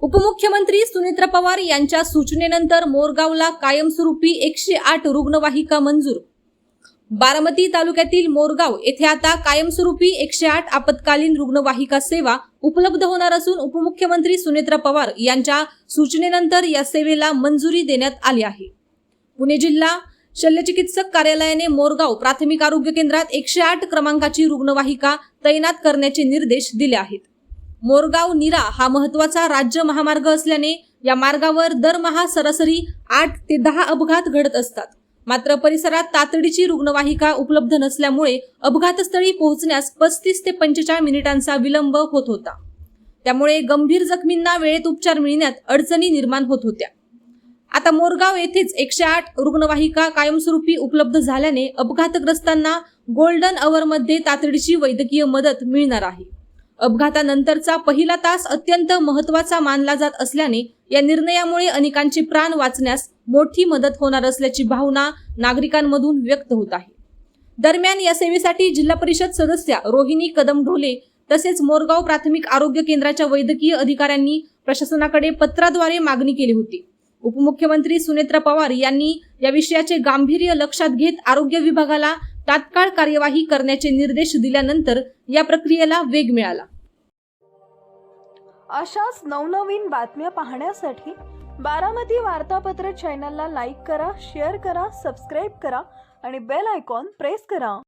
उपमुख्यमंत्री सुनेत्र पवार यांच्या सूचनेनंतर मोरगावला कायमस्वरूपी 108 रुग्णवाहिका मंजूर। बारामती तालुक्यातील मोरगाव येथे आता कायमस्वरूपी 108 आपत्कालीन रुग्णवाहिका सेवा उपलब्ध होणार असून उपमुख्यमंत्री सुनेत्र पवार यांच्या सूचनेनंतर या सेवेला मंजुरी देण्यात आली आहे। पुणे जिल्हा शल्यचिकित्सक कार्यालयाने मोरगाव प्राथमिक आरोग्य केंद्रात 108 क्रमांकाची रुग्णवाहिका तैनात करण्याचे निर्देश दिले आहेत। मोरगाव नीरा हा महत्त्वाचा राज्य महामार्ग असल्याने या मार्गावर दरमहा सरासरी 8 ते 10 अपघात घडत असतात। मात्र परिसरात तातडीची रुग्णवाहिका उपलब्ध नसल्यामुळे अपघातस्थळी पोहोचण्यास 35 ते 45 मिनिटांचा विलंब होत होता। त्यामुळे गंभीर जखमींना वेळेत उपचार मिळण्यात अडचणी निर्माण होत होत्या। आता मोरगाव येथेच 108 रुग्णवाहिका कायमस्वरूपी उपलब्ध झाल्याने अपघातग्रस्तांना गोल्डन अवर मध्ये तातडीची वैद्यकीय मदत मिळणार आहे। अपघातानंतरचा पहिला तास अत्यंत महत्त्वाचा मानला जात असल्याने या निर्णयामुळे अनेकांचे प्राण वाचण्यास मोठी मदत होणार असल्याची भावना नागरिकांमधून व्यक्त होत आहे। दरम्यान या सेवेसाठी जिल्हा परिषद सदस्या रोहिणी कदम ढोले तसेच मोरगाव प्राथमिक आरोग्य केंद्राच्या वैद्यकीय अधिकाऱ्यांनी प्रशासनाकडे पत्राद्वारे मागणी केली होती। उपमुख्यमंत्री सुनेत्र पवार यांनी या विषयाचे गांभीर्य लक्षात घेत आरोग्य विभागाला तात्काळ कार्यवाही करण्याचे निर्देश दिल्यानंतर या प्रक्रियेला वेग मिळाला। अशाच नवनवीन बातम्या पाहण्यासाठी बारामती वार्तापत्र चॅनलला लाईक करा, शेअर करा, सबस्क्राइब करा आणि बेल आयकॉन प्रेस करा।